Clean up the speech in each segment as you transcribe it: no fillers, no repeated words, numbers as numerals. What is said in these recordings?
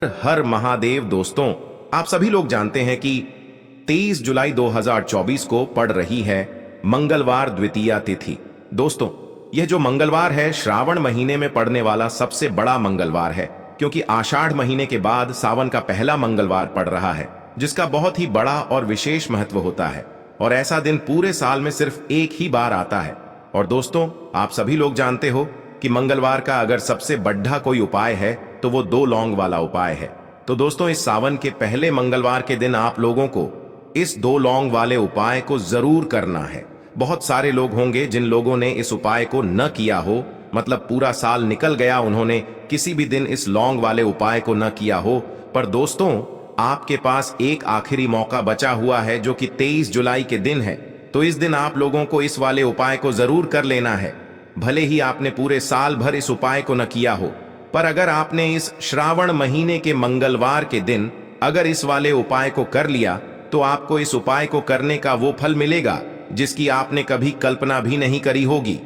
हर महादेव दोस्तों, आप सभी लोग जानते हैं कि 23 जुलाई 2024 को पड़ रही है मंगलवार द्वितीया तिथि। दोस्तों, यह जो मंगलवार है श्रावण महीने में पड़ने वाला सबसे बड़ा मंगलवार है, क्योंकि आषाढ़ महीने के बाद सावन का पहला मंगलवार पड़ रहा है, जिसका बहुत ही बड़ा और विशेष महत्व होता है। और ऐसा दिन पूरे साल में सिर्फ एक ही बार आता है। और दोस्तों, आप सभी लोग जानते हो कि मंगलवार का अगर सबसे बढ़ा कोई उपाय है तो वो 2 लौंग वाला उपाय है। तो दोस्तों, इस सावन के पहले मंगलवार के दिन आप लोगों को इस 2 लौंग वाले उपाय को जरूर करना है। बहुत सारे लोग होंगे जिन लोगों ने इस उपाय को न किया हो, मतलब पूरा साल निकल गया, उन्होंने किसी भी दिन इस लौंग वाले उपाय को न किया हो। पर दोस्तों, आपके पास एक आखिरी मौका बचा हुआ है जो कि 23 जुलाई के दिन है। तो इस दिन आप लोगों को इस वाले उपाय को जरूर कर लेना है। भले ही आपने पूरे साल भर इस उपाय को न किया हो, पर अगर आपने इस श्रावण महीने के मंगलवार के दिन अगर इस वाले उपाय को कर लिया तो आपको इस उपाय को करने का वो फल मिलेगा जिसकी आपने कभी कल्पना भी नहीं करी होगी।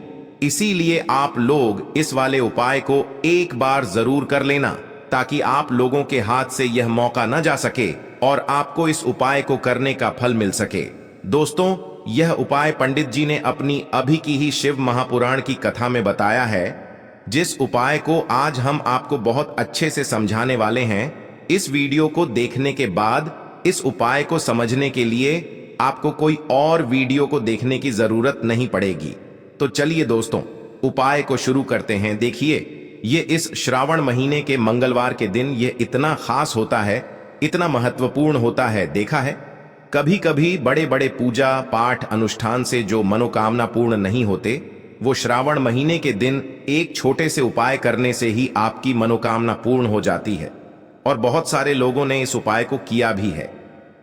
इसीलिए आप लोग इस वाले उपाय को एक बार जरूर कर लेना, ताकि आप लोगों के हाथ से यह मौका न जा सके और आपको इस उपाय को करने का फल मिल सके। दोस्तों, यह उपाय पंडित जी ने अपनी अभी की ही शिव महापुराण की कथा में बताया है, जिस उपाय को आज हम आपको बहुत अच्छे से समझाने वाले हैं। इस वीडियो को देखने के बाद इस उपाय को समझने के लिए आपको कोई और वीडियो को देखने की जरूरत नहीं पड़ेगी। तो चलिए दोस्तों, उपाय को शुरू करते हैं। देखिए, ये इस श्रावण महीने के मंगलवार के दिन ये इतना खास होता है, इतना महत्वपूर्ण होता है। देखा है, कभी कभी बड़े बड़े पूजा पाठ अनुष्ठान से जो मनोकामना पूर्ण नहीं होते, वो श्रावण महीने के दिन एक छोटे से उपाय करने से ही आपकी मनोकामना पूर्ण हो जाती है। और बहुत सारे लोगों ने इस उपाय को किया भी है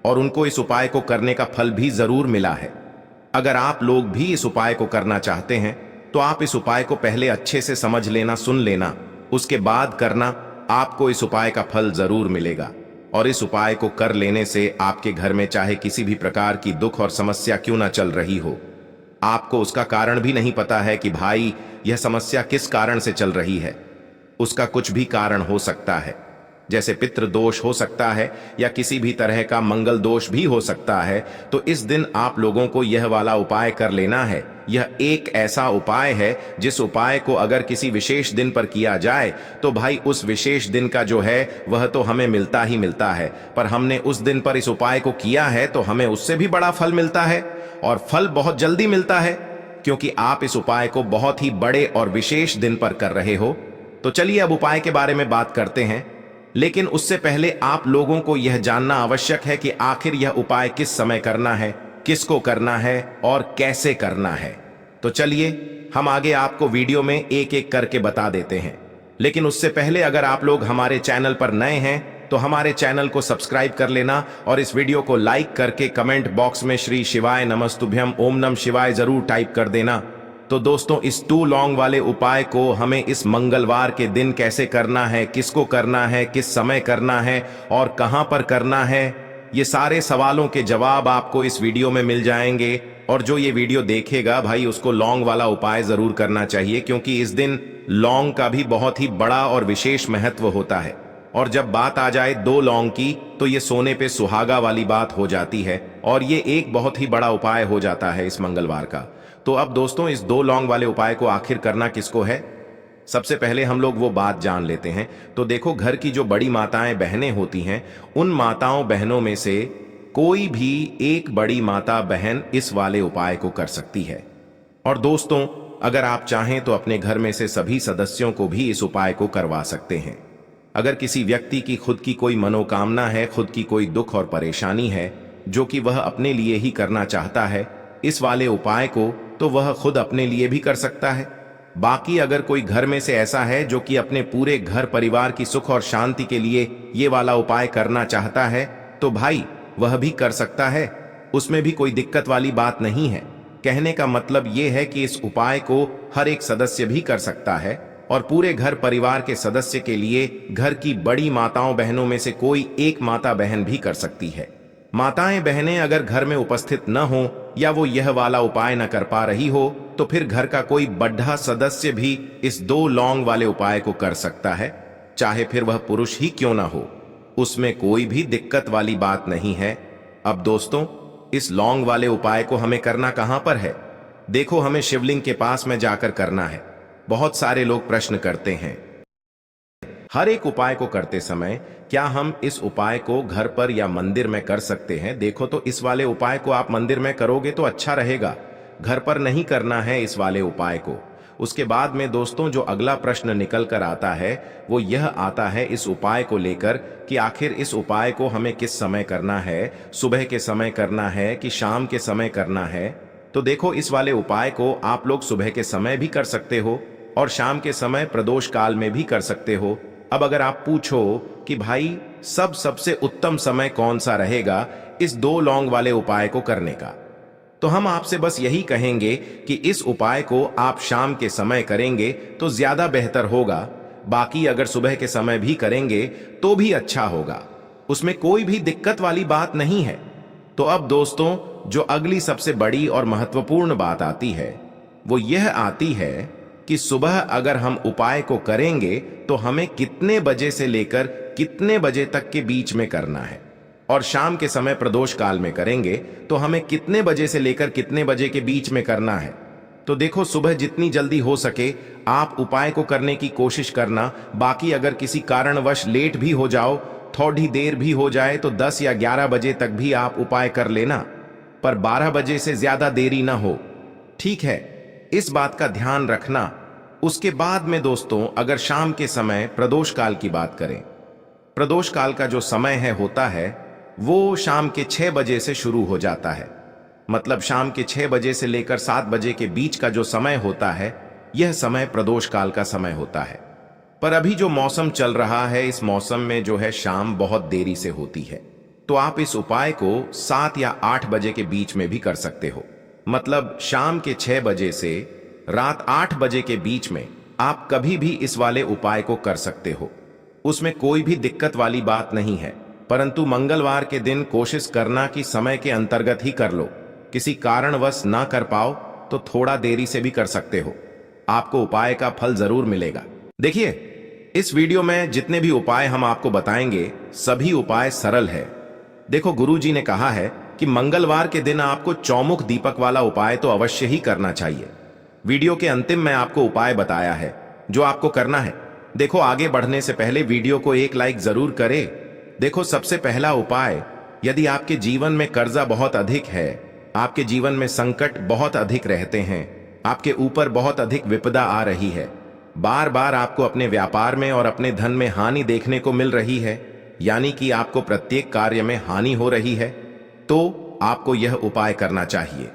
और उनको इस उपाय को करने का फल भी जरूर मिला है। अगर आप लोग भी इस उपाय को करना चाहते हैं तो आप इस उपाय को पहले अच्छे से समझ लेना, सुन लेना, उसके बाद करना। आपको इस उपाय का फल जरूर मिलेगा। और इस उपाय को कर लेने से आपके घर में चाहे किसी भी प्रकार की दुख और समस्या क्यों ना चल रही हो, आपको उसका कारण भी नहीं पता है कि भाई यह समस्या किस कारण से चल रही है, उसका कुछ भी कारण हो सकता है, जैसे पितृ दोष हो सकता है या किसी भी तरह का मंगल दोष भी हो सकता है। तो इस दिन आप लोगों को यह वाला उपाय कर लेना है। यह एक ऐसा उपाय है जिस उपाय को अगर किसी विशेष दिन पर किया जाए तो भाई उस विशेष दिन का जो है वह तो हमें मिलता ही मिलता है। पर हमने उस दिन पर इस उपाय को किया है तो हमें उससे भी बड़ा फल मिलता है, और फल बहुत जल्दी मिलता है, क्योंकि आप इस उपाय को बहुत ही बड़े और विशेष दिन पर कर रहे हो। तो चलिए अब उपाय के बारे में बात करते हैं, लेकिन उससे पहले आप लोगों को यह जानना आवश्यक है कि आखिर यह उपाय किस समय करना है, किसको करना है और कैसे करना है। तो चलिए हम आगे आपको वीडियो में एक एक करके बता देते हैं। लेकिन उससे पहले अगर आप लोग हमारे चैनल पर नए हैं तो हमारे चैनल को सब्सक्राइब कर लेना और इस वीडियो को लाइक करके कमेंट बॉक्स में श्री शिवाय नमस्तुभ्यम ओम नम शिवाय जरूर टाइप कर देना। तो दोस्तों, इस 2 लौंग वाले उपाय को हमें इस मंगलवार के दिन कैसे करना है, किसको करना है, किस समय करना है और कहां पर करना है, ये सारे सवालों के जवाब आपको इस वीडियो में मिल जाएंगे। और जो ये वीडियो देखेगा भाई, उसको लौंग वाला उपाय जरूर करना चाहिए, क्योंकि इस दिन लौंग का भी बहुत ही बड़ा और विशेष महत्व होता है। और जब बात आ जाए 2 लौंग की तो ये सोने पे सुहागा वाली बात हो जाती है और ये एक बहुत ही बड़ा उपाय हो जाता है इस मंगलवार का। तो अब दोस्तों, इस 2 लौंग वाले उपाय को आखिर करना किसको है, सबसे पहले हम लोग वो बात जान लेते हैं। तो देखो, घर की जो बड़ी माताएं बहनें होती हैं, उन माताओं बहनों में से कोई भी एक बड़ी माता बहन इस वाले उपाय को कर सकती है। और दोस्तों, अगर आप चाहें तो अपने घर में से सभी सदस्यों को भी इस उपाय को करवा सकते हैं। अगर किसी व्यक्ति की खुद की कोई मनोकामना है, खुद की कोई दुख और परेशानी है जो कि वह अपने लिए ही करना चाहता है इस वाले उपाय को, तो वह खुद अपने लिए भी कर सकता है। बाकी अगर कोई घर में से ऐसा है जो कि अपने पूरे घर परिवार की सुख और शांति के लिए ये वाला उपाय करना चाहता है, तो भाई वह भी कर सकता है, उसमें भी कोई दिक्कत वाली बात नहीं है। कहने का मतलब ये है कि इस उपाय को हर एक सदस्य भी कर सकता है और पूरे घर परिवार के सदस्य के लिए घर की बड़ी माताओं बहनों में से कोई एक माता बहन भी कर सकती है। माताएं बहनें अगर घर में उपस्थित न हो या वो यह वाला उपाय न कर पा रही हो तो फिर घर का कोई बड़ा सदस्य भी इस 2 लौंग वाले उपाय को कर सकता है, चाहे फिर वह पुरुष ही क्यों ना हो। उसमें कोई भी दिक्कत वाली बात नहीं है। अब दोस्तों, इस लौंग वाले उपाय को हमें करना कहां पर है? देखो, हमें शिवलिंग के पास में जाकर करना है। बहुत सारे लोग प्रश्न करते हैं, हर एक उपाय को करते समय क्या हम इस उपाय को घर पर या मंदिर में कर सकते हैं? देखो, तो इस वाले उपाय को आप मंदिर में करोगे तो अच्छा रहेगा, घर पर नहीं करना है इस वाले उपाय को। उसके बाद में दोस्तों, जो अगला प्रश्न निकल कर आता है वो यह आता है इस उपाय को लेकर कि आखिर इस उपाय को हमें किस समय करना है, सुबह के समय करना है कि शाम के समय करना है? तो देखो, इस वाले उपाय को आप लोग सुबह के समय भी कर सकते हो और शाम के समय प्रदोष काल में भी कर सकते हो। अब अगर आप पूछो कि भाई सबसे उत्तम समय कौन सा रहेगा इस दो लौंग वाले उपाय को करने का, तो हम आपसे बस यही कहेंगे कि इस उपाय को आप शाम के समय करेंगे तो ज्यादा बेहतर होगा। बाकी अगर सुबह के समय भी करेंगे तो भी अच्छा होगा, उसमें कोई भी दिक्कत वाली बात नहीं है। तो अब दोस्तों, जो अगली सबसे बड़ी और महत्वपूर्ण बात आती है वो यह आती है कि सुबह अगर हम उपाय को करेंगे तो हमें कितने बजे से लेकर कितने बजे तक के बीच में करना है, और शाम के समय प्रदोष काल में करेंगे तो हमें कितने बजे से लेकर कितने बजे के बीच में करना है। तो देखो, सुबह जितनी जल्दी हो सके आप उपाय को करने की कोशिश करना। बाकी अगर किसी कारणवश लेट भी हो जाओ, थोड़ी देर भी हो जाए, तो 10 या 11 बजे तक भी आप उपाय कर लेना, पर 12 बजे से ज्यादा देरी ना हो, ठीक है? इस बात का ध्यान रखना। उसके बाद में दोस्तों, अगर शाम के समय प्रदोष काल की बात करें, प्रदोष काल का जो समय होता है वो शाम के 6 बजे से शुरू हो जाता है। मतलब शाम के 6 बजे से लेकर 7 बजे के बीच का जो समय होता है यह समय प्रदोष काल का समय होता है। पर अभी जो मौसम चल रहा है, इस मौसम में जो है शाम बहुत देरी से होती है, तो आप इस उपाय को 7 या 8 बजे के बीच में भी कर सकते हो। मतलब शाम के 6 बजे से रात 8 बजे के बीच में आप कभी भी इस वाले उपाय को कर सकते हो, उसमें कोई भी दिक्कत वाली बात नहीं है। परंतु मंगलवार के दिन कोशिश करना कि समय के अंतर्गत ही कर लो। किसी कारणवश ना कर पाओ तो थोड़ा देरी से भी कर सकते हो, आपको उपाय का फल जरूर मिलेगा। देखिए, इस वीडियो में जितने भी उपाय हम आपको बताएंगे सभी उपाय सरल है। देखो, गुरुजी ने कहा है कि मंगलवार के दिन आपको चौमुख दीपक वाला उपाय तो अवश्य ही करना चाहिए। वीडियो के अंतिम में आपको उपाय बताया है जो आपको करना है। देखो, आगे बढ़ने से पहले वीडियो को एक लाइक जरूर करें। देखो, सबसे पहला उपाय, यदि आपके जीवन में कर्जा बहुत अधिक है, आपके जीवन में संकट बहुत अधिक रहते हैं, आपके ऊपर बहुत अधिक विपदा आ रही है, बार बार आपको अपने व्यापार में और अपने धन में हानि देखने को मिल रही है, यानी कि आपको प्रत्येक कार्य में हानि हो रही है, तो आपको यह उपाय करना चाहिए।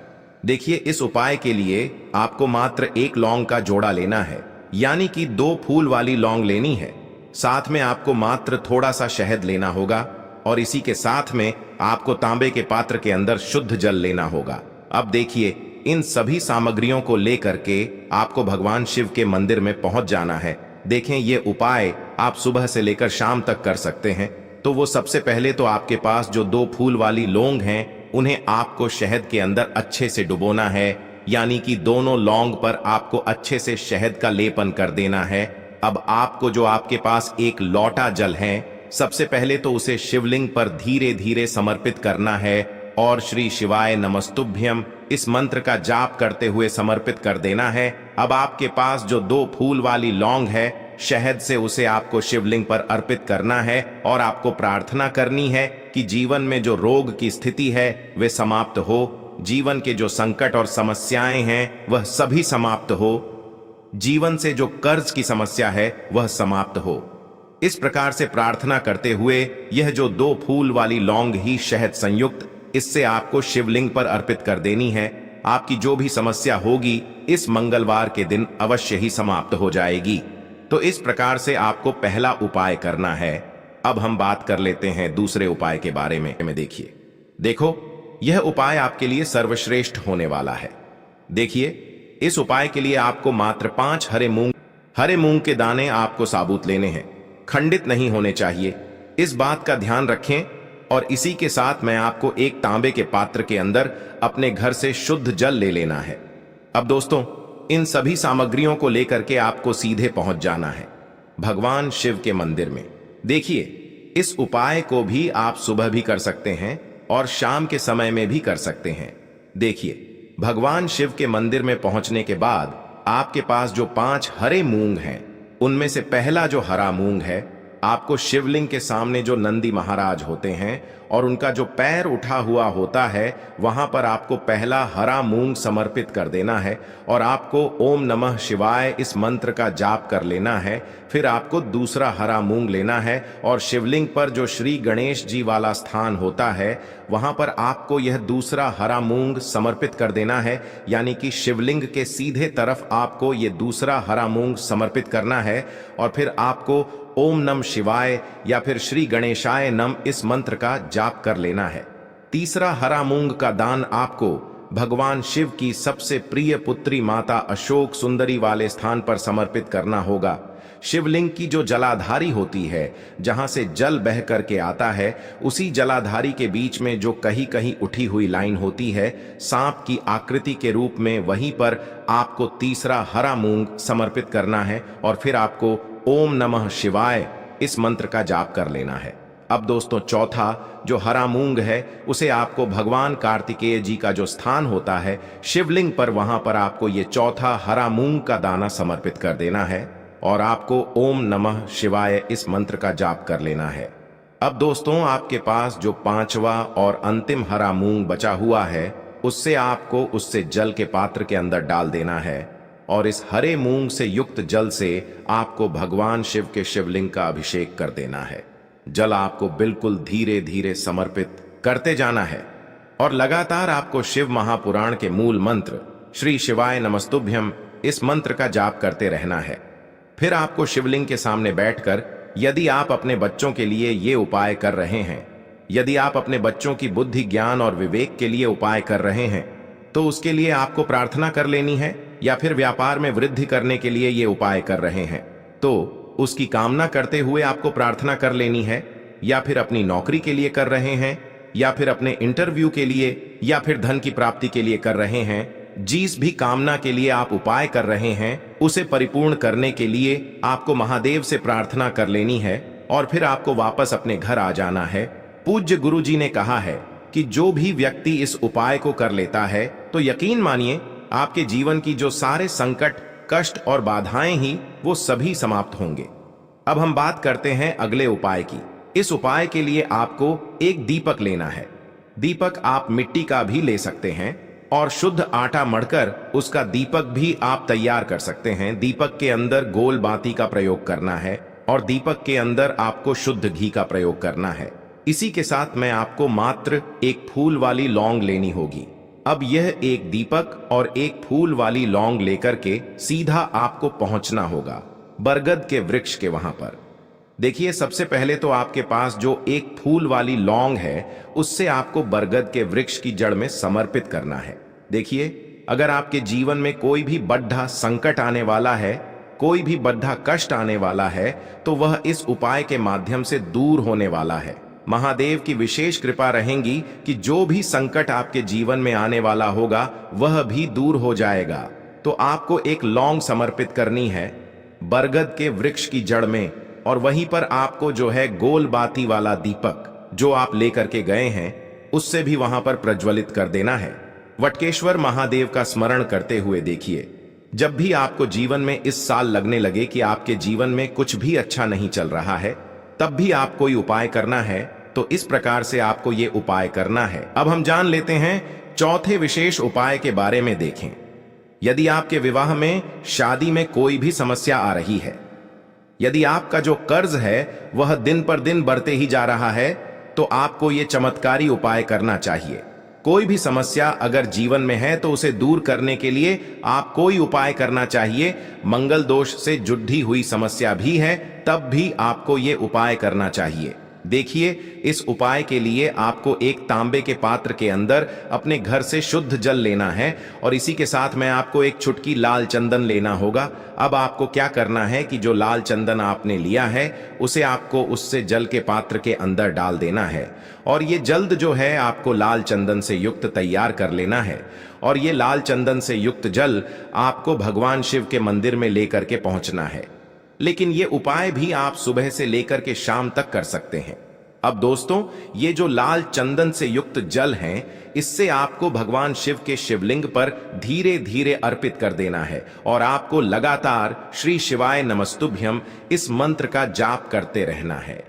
देखिए, इस उपाय के लिए आपको मात्र एक लौंग का जोड़ा लेना है, यानी कि 2 फूल वाली लौंग लेनी है। साथ में आपको मात्र थोड़ा सा शहद लेना होगा और इसी के साथ में आपको तांबे के पात्र के अंदर शुद्ध जल लेना होगा। अब देखिए, इन सभी सामग्रियों को लेकर के आपको भगवान शिव के मंदिर में पहुंच जाना है। देखें, ये उपाय आप सुबह से लेकर शाम तक कर सकते हैं। तो वो सबसे पहले तो आपके पास जो 2 फूल वाली लौंग हैं उन्हें आपको शहद के अंदर अच्छे से डुबोना है, यानी कि दोनों लौंग पर आपको अच्छे से शहद का लेपन कर देना है। अब आपको जो आपके पास एक लोटा जल है, सबसे पहले तो उसे शिवलिंग पर धीरे धीरे समर्पित करना है और श्री शिवाय नमस्तुभ्यम इस मंत्र का जाप करते हुए समर्पित कर देना है। अब आपके पास जो 2 फूल वाली लौंग है, शहद से उसे आपको शिवलिंग पर अर्पित करना है और आपको प्रार्थना करनी है कि जीवन में जो रोग की स्थिति है वे समाप्त हो, जीवन के जो संकट और समस्याएं हैं वह सभी समाप्त हो, जीवन से जो कर्ज की समस्या है वह समाप्त हो। इस प्रकार से प्रार्थना करते हुए यह जो 2 फूल वाली लौंग ही शहद संयुक्त, इससे आपको शिवलिंग पर अर्पित कर देनी है। आपकी जो भी समस्या होगी इस मंगलवार के दिन अवश्य ही समाप्त हो जाएगी। तो इस प्रकार से आपको पहला उपाय करना है। अब हम बात कर लेते हैं दूसरे उपाय के बारे में। देखिए, देखो, यह उपाय आपके लिए सर्वश्रेष्ठ होने वाला है। देखिए, इस उपाय के लिए आपको मात्र 5 हरे मूंग के दाने आपको साबुत लेने हैं, खंडित नहीं होने चाहिए, इस बात का ध्यान रखें। और इसी के साथ मैं आपको एक तांबे के पात्र के अंदर अपने घर से शुद्ध जल ले लेना है। अब दोस्तों, इन सभी सामग्रियों को लेकर के आपको सीधे पहुंच जाना है भगवान शिव के मंदिर में। देखिए, इस उपाय को भी आप सुबह भी कर सकते हैं और शाम के समय में भी कर सकते हैं। देखिए, भगवान शिव के मंदिर में पहुंचने के बाद आपके पास जो 5 हरे मूंग हैं, उनमें से पहला जो हरा मूंग है, आपको शिवलिंग के सामने जो नंदी महाराज होते हैं और उनका जो पैर उठा हुआ होता है, वहां पर आपको पहला हरा मूंग समर्पित कर देना है और आपको ओम नमः शिवाय इस मंत्र का जाप कर लेना है। फिर आपको दूसरा हरा मूंग लेना है और शिवलिंग पर जो श्री गणेश जी वाला स्थान होता है, वहां पर आपको यह दूसरा हरा मूंग समर्पित कर देना है। यानी कि शिवलिंग के सीधे तरफ आपको ये दूसरा हरा मूंग समर्पित करना है और फिर आपको ओम नम शिवाय या फिर श्री गणेशाय नम इस मंत्र का जाप कर लेना है। तीसरा हरा मूंग का दान आपको भगवान शिव की सबसे प्रिय पुत्री माता अशोक सुंदरी वाले स्थान पर समर्पित करना होगा। शिवलिंग की जो जलाधारी होती है, जहां से जल बह करके आता है, उसी जलाधारी के बीच में जो कहीं कहीं उठी हुई लाइन होती है सांप की आकृति के रूप में, वहीं पर आपको तीसरा हरा मूंग समर्पित करना है और फिर आपको ओम नमः शिवाय इस मंत्र का जाप कर लेना है। अब दोस्तों, चौथा जो हरा मूंग है, उसे आपको भगवान कार्तिकेय जी का जो स्थान होता है शिवलिंग पर, वहां पर आपको ये चौथा हरा मूंग का दाना समर्पित कर देना है और आपको ओम नमः शिवाय इस मंत्र का जाप कर लेना है। अब दोस्तों, आपके पास जो 5वां और अंतिम हरा मूंग बचा हुआ है, उससे आपको उससे जल के पात्र के अंदर डाल देना है और इस हरे मूंग से युक्त जल से आपको भगवान शिव के शिवलिंग का अभिषेक कर देना है। जल आपको बिल्कुल धीरे धीरे समर्पित करते जाना है और लगातार आपको शिव महापुराण के मूल मंत्र श्री शिवाय नमस्तुभ्यम इस मंत्र का जाप करते रहना है। फिर आपको शिवलिंग के सामने बैठकर, यदि आप अपने बच्चों के लिए ये उपाय कर रहे हैं, यदि आप अपने बच्चों की बुद्धि ज्ञान और विवेक के लिए उपाय कर रहे हैं, तो उसके लिए आपको प्रार्थना कर लेनी है, या फिर व्यापार में वृद्धि करने के लिए ये उपाय कर रहे हैं तो उसकी कामना करते हुए आपको प्रार्थना कर लेनी है, या फिर अपनी नौकरी के लिए कर रहे हैं, या फिर अपने इंटरव्यू के लिए, या फिर धन की प्राप्ति के लिए कर रहे हैं। जिस भी कामना के लिए आप उपाय कर रहे हैं, उसे परिपूर्ण करने के लिए आपको महादेव से प्रार्थना कर लेनी है और फिर आपको वापस अपने घर आ जाना है। पूज्य गुरु जी ने कहा है कि जो भी व्यक्ति इस उपाय को कर लेता है, तो यकीन मानिए आपके जीवन की जो सारे संकट, कष्ट और बाधाएं ही वो सभी समाप्त होंगे। अब हम बात करते हैं अगले उपाय की। इस उपाय के लिए आपको एक दीपक लेना है। दीपक आप मिट्टी का भी ले सकते हैं और शुद्ध आटा मढ़कर उसका दीपक भी आप तैयार कर सकते हैं। दीपक के अंदर गोल बाती का प्रयोग करना है और दीपक के अंदर आपको शुद्ध घी का प्रयोग करना है। इसी के साथ में आपको मात्र एक फूल वाली लौंग लेनी होगी। अब यह एक दीपक और एक फूल वाली लौंग लेकर के सीधा आपको पहुंचना होगा बरगद के वृक्ष के वहां पर। देखिए, सबसे पहले तो आपके पास जो एक फूल वाली लौंग है, उससे आपको बरगद के वृक्ष की जड़ में समर्पित करना है। देखिए, अगर आपके जीवन में कोई भी बड़ा संकट आने वाला है, कोई भी बड़ा कष्ट आने वाला है, तो वह इस उपाय के माध्यम से दूर होने वाला है। महादेव की विशेष कृपा रहेगी कि जो भी संकट आपके जीवन में आने वाला होगा, वह भी दूर हो जाएगा। तो आपको एक लौंग समर्पित करनी है बरगद के वृक्ष की जड़ में, और वहीं पर आपको जो है गोल बाती वाला दीपक जो आप लेकर के गए हैं, उससे भी वहां पर प्रज्वलित कर देना है। वटकेश्वर महादेव का स्मरण करते हुए देखिए, जब भी आपको जीवन में इस साल लगने लगे कि आपके जीवन में कुछ भी अच्छा नहीं चल रहा है, तब भी आप कोई उपाय करना है, तो इस प्रकार से आपको ये उपाय करना है। अब हम जान लेते हैं चौथे विशेष उपाय के बारे में। देखें, यदि आपके विवाह में, शादी में कोई भी समस्या आ रही है, यदि आपका जो कर्ज है वह दिन पर दिन बढ़ते ही जा रहा है, तो आपको ये चमत्कारी उपाय करना चाहिए। कोई भी समस्या अगर जीवन में है तो उसे दूर करने के लिए आप कोई उपाय करना चाहिए। मंगल दोष से जुड़ी हुई समस्या भी है, तब भी आपको ये उपाय करना चाहिए। देखिए, इस उपाय के लिए आपको एक तांबे के पात्र के अंदर अपने घर से शुद्ध जल लेना है और इसी के साथ में आपको एक चुटकी लाल चंदन लेना होगा। अब आपको क्या करना है कि जो लाल चंदन आपने लिया है, उसे आपको उससे जल के पात्र के अंदर डाल देना है और ये जल्द जो है आपको लाल चंदन से युक्त तैयार कर लेना है। और ये लाल चंदन से युक्त जल आपको भगवान शिव के मंदिर में लेकर के पहुंचना है। लेकिन ये उपाय भी आप सुबह से लेकर के शाम तक कर सकते हैं। अब दोस्तों, ये जो लाल चंदन से युक्त जल हैं, इससे आपको भगवान शिव के शिवलिंग पर धीरे धीरे अर्पित कर देना है और आपको लगातार श्री शिवाय नमस्तुभ्यम इस मंत्र का जाप करते रहना है।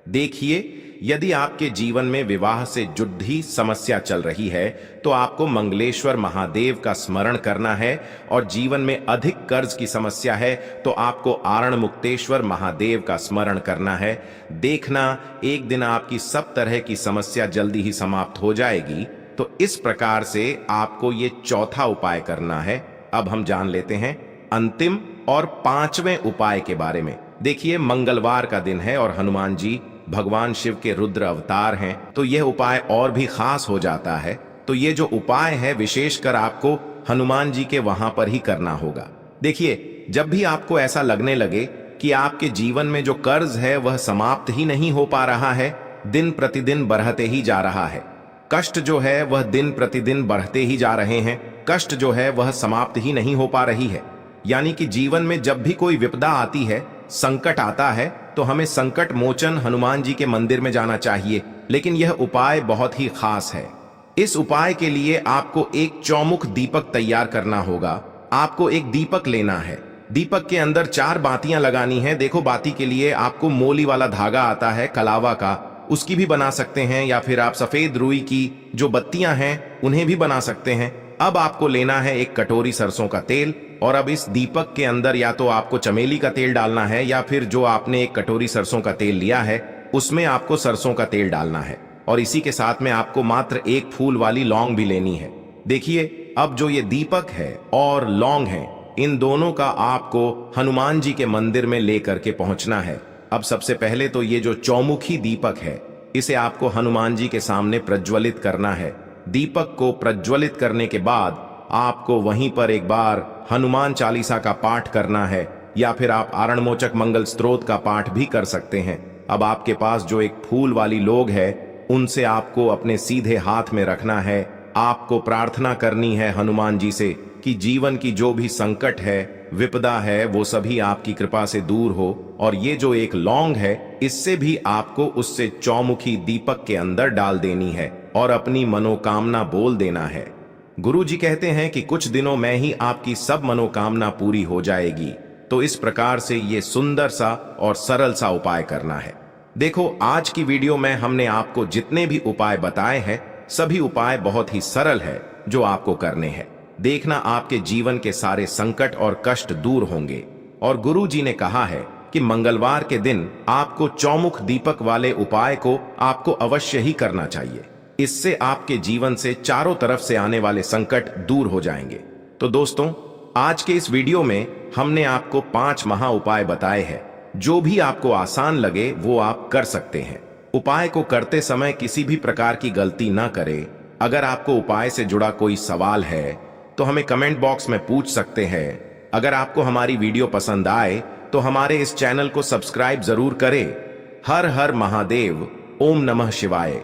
देखिए, यदि आपके जीवन में विवाह से जुड़ी समस्या चल रही है तो आपको मंगलेश्वर महादेव का स्मरण करना है, और जीवन में अधिक कर्ज की समस्या है तो आपको आरण मुक्तेश्वर महादेव का स्मरण करना है। देखना, एक दिन आपकी सब तरह की समस्या जल्दी ही समाप्त हो जाएगी। तो इस प्रकार से आपको ये चौथा उपाय करना है। अब हम जान लेते हैं अंतिम और पांचवें उपाय के बारे में। देखिए, मंगलवार का दिन है और हनुमान जी भगवान शिव के रुद्र अवतार हैं, तो यह उपाय और भी खास हो जाता है। तो ये जो उपाय है, विशेषकर आपको हनुमान जी के वहां पर ही करना होगा। देखिए, जब भी आपको ऐसा लगने लगे कि आपके जीवन में जो कर्ज है वह समाप्त ही नहीं हो पा रहा है, दिन प्रतिदिन बढ़ते ही जा रहा है, कष्ट जो है वह दिन प्रतिदिन बढ़ते ही जा रहे हैं, कष्ट जो है वह समाप्त ही नहीं हो पा रही है, यानी कि जीवन में जब भी कोई विपदा आती है, संकट आता है, तो हमें संकट मोचन हनुमान जी के मंदिर में जाना चाहिए। लेकिन यह उपाय बहुत ही खास है। इस उपाय के लिए आपको एक चौमुख दीपक तैयार करना होगा। आपको एक दीपक लेना है, दीपक के अंदर 4 बातियां लगानी है। देखो, बाती के लिए आपको मोली वाला धागा आता है कलावा का, उसकी भी बना सकते हैं, या फिर आप सफेद रुई की जो बत्तियां हैं उन्हें भी बना सकते हैं। अब आपको लेना है एक कटोरी सरसों का तेल, और अब इस दीपक के अंदर या तो आपको चमेली का तेल डालना है, या फिर जो आपने एक कटोरी सरसों का तेल लिया है उसमें आपको सरसों का तेल डालना है, और इसी के साथ में आपको मात्र एक फूल वाली लौंग भी लेनी है। देखिए, अब जो ये दीपक है और लौंग है, इन दोनों का आपको हनुमान जी के मंदिर में लेकर के पहुंचना है। अब सबसे पहले तो ये जो चौमुखी दीपक है, इसे आपको हनुमान जी के सामने प्रज्वलित करना है। दीपक को प्रज्वलित करने के बाद आपको वहीं पर एक बार हनुमान चालीसा का पाठ करना है, या फिर आप आरणमोचक मंगल स्तोत्र का पाठ भी कर सकते हैं। अब आपके पास जो एक फूल वाली लोग है, उनसे आपको अपने सीधे हाथ में रखना है। आपको प्रार्थना करनी है हनुमान जी से कि जीवन की जो भी संकट है, विपदा है, वो सभी आपकी कृपा से दूर हो। और ये जो एक लौंग है, इससे भी आपको उससे चौमुखी दीपक के अंदर डाल देनी है और अपनी मनोकामना बोल देना है। गुरु जी कहते हैं कि कुछ दिनों में ही आपकी सब मनोकामना पूरी हो जाएगी। तो इस प्रकार से ये सुंदर सा और सरल सा उपाय करना है। देखो, आज की वीडियो में हमने आपको जितने भी उपाय बताए हैं, सभी उपाय बहुत ही सरल है जो आपको करने हैं। देखना, आपके जीवन के सारे संकट और कष्ट दूर होंगे। और गुरु जी ने कहा है कि मंगलवार के दिन आपको चौमुख दीपक वाले उपाय को आपको अवश्य ही करना चाहिए। इससे आपके जीवन से चारों तरफ से आने वाले संकट दूर हो जाएंगे। तो दोस्तों, आज के इस वीडियो में हमने आपको 5 महा उपाय बताए हैं। जो भी आपको आसान लगे वो आप कर सकते हैं। उपाय को करते समय किसी भी प्रकार की गलती ना करें। अगर आपको उपाय से जुड़ा कोई सवाल है तो हमें कमेंट बॉक्स में पूछ सकते हैं। अगर आपको हमारी वीडियो पसंद आए तो हमारे इस चैनल को सब्सक्राइब जरूर करें। हर हर महादेव। ओम नमः शिवाय।